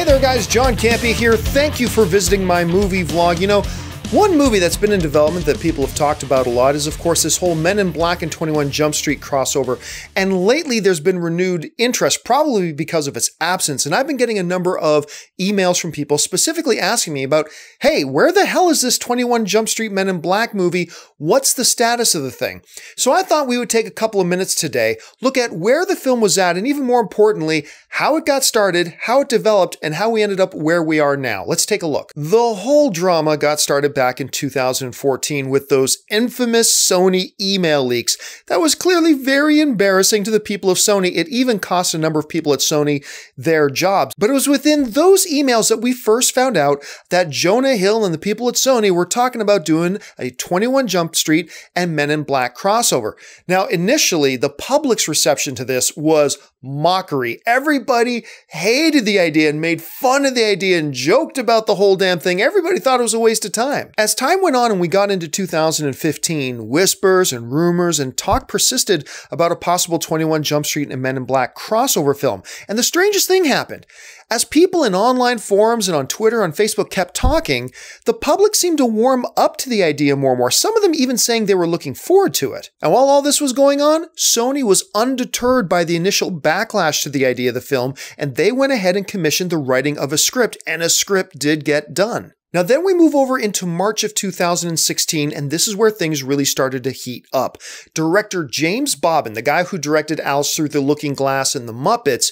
there guys, John Campea here. Thank you for visiting my movie vlog. You know, one movie that's been in development that people have talked about a lot is, of course, this whole Men in Black and 21 Jump Street crossover. And lately there's been renewed interest, probably because of its absence. And I've been getting a number of emails from people specifically asking me about, hey, where the hell is this 21 Jump Street Men in Black movie? What's the status of the thing? So I thought we would take a couple of minutes today, look at where the film was at, and even more importantly, how it got started, how it developed, and how we ended up where we are now. Let's take a look. The whole drama got started back in 2014 with those infamous Sony email leaks. That was clearly very embarrassing to the people of Sony. It even cost a number of people at Sony their jobs. But it was within those emails that we first found out that Jonah Hill and the people at Sony were talking about doing a 21 Jump Street and Men in Black crossover. Now, initially, the public's reception to this was mockery. Everybody hated the idea and made fun of the idea and joked about the whole damn thing. Everybody thought it was a waste of time. As time went on and we got into 2015, whispers and rumors and talk persisted about a possible 21 Jump Street and Men in Black crossover film. And the strangest thing happened. As people in online forums and on Twitter and Facebook kept talking, the public seemed to warm up to the idea more and more, some of them even saying they were looking forward to it. And while all this was going on, Sony was undeterred by the initial backlash to the idea of the film, and they went ahead and commissioned the writing of a script, and a script did get done. Now then we move over into March of 2016, and this is where things really started to heat up. Director James Bobbin, the guy who directed Alice Through the Looking Glass and The Muppets,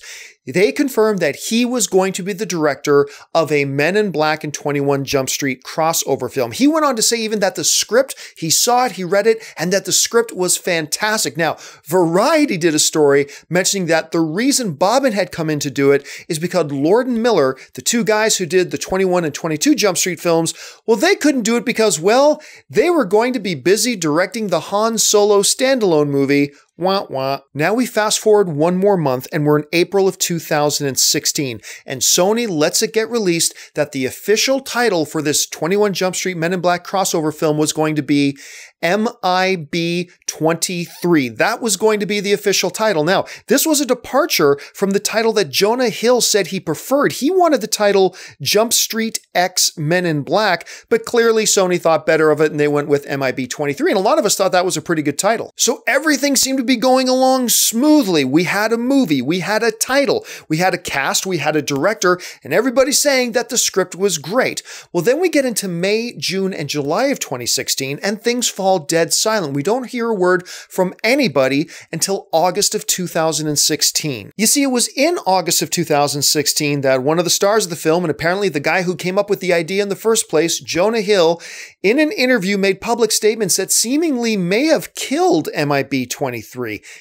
they confirmed that he was going to be the director of a Men in Black and 21 Jump Street crossover film. He went on to say even that the script, he saw it, he read it, and that the script was fantastic. Now, Variety did a story mentioning that the reason Bobbin had come in to do it is because Lord and Miller, the two guys who did the 21 and 22 Jump Street films, well, they couldn't do it because, well, they were going to be busy directing the Han Solo standalone movie. Wah, wah. Now we fast forward one more month and we're in April of 2016, and Sony lets it get released that the official title for this 21 Jump Street Men in Black crossover film was going to be MIB 23. That was going to be the official title. Now, this was a departure from the title that Jonah Hill said he preferred. He wanted the title Jump Street X Men in Black, but clearly Sony thought better of it and they went with MIB 23, and a lot of us thought that was a pretty good title. So everything seemed to be going along smoothly. We had a movie, we had a title, we had a cast, we had a director, and everybody's saying that the script was great. Well, then we get into May, June, and July of 2016, and things fall dead silent. We don't hear a word from anybody until August of 2016. You see, it was in August of 2016 that one of the stars of the film, and apparently the guy who came up with the idea in the first place, Jonah Hill, in an interview made public statements that seemingly may have killed MIB 23.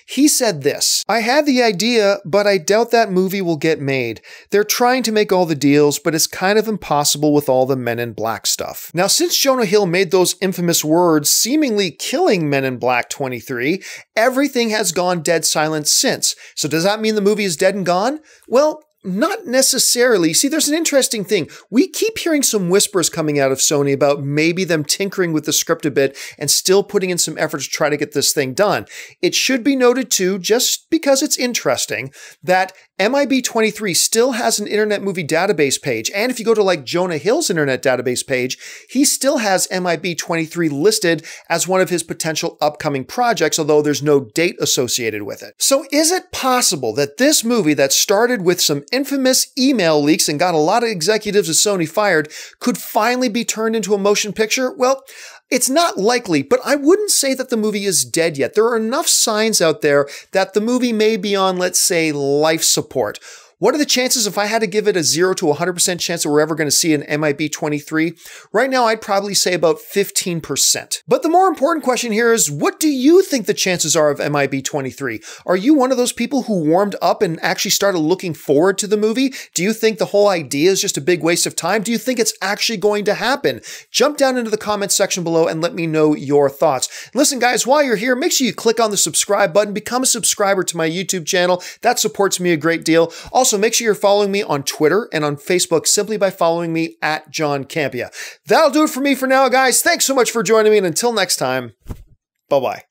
He said this: "I had the idea, but I doubt that movie will get made. They're trying to make all the deals, but it's kind of impossible with all the Men in Black stuff." Now, since Jonah Hill made those infamous words, seemingly killing Men in Black 23, everything has gone dead silent since. So does that mean the movie is dead and gone? Well, not necessarily. See, there's an interesting thing. We keep hearing some whispers coming out of Sony about maybe them tinkering with the script a bit and still putting in some effort to try to get this thing done. It should be noted too, just because it's interesting, that MIB 23 still has an Internet Movie Database page, and if you go to like Jonah Hill's Internet Database page, he still has MIB 23 listed as one of his potential upcoming projects, although there's no date associated with it. So is it possible that this movie that started with some infamous email leaks and got a lot of executives at Sony fired could finally be turned into a motion picture? Well, it's not likely, but I wouldn't say that the movie is dead yet. There are enough signs out there that the movie may be on, let's say, life support. What are the chances if I had to give it a 0 to 100% chance that we're ever going to see an MIB 23? Right now, I'd probably say about 15%. But the more important question here is, what do you think the chances are of MIB 23? Are you one of those people who warmed up and actually started looking forward to the movie? Do you think the whole idea is just a big waste of time? Do you think it's actually going to happen? Jump down into the comments section below and let me know your thoughts. Listen, guys, while you're here, make sure you click on the subscribe button, become a subscriber to my YouTube channel. That supports me a great deal. Also, make sure you're following me on Twitter and on Facebook simply by following me at John Campea. That'll do it for me for now, guys. Thanks so much for joining me, and until next time, bye-bye.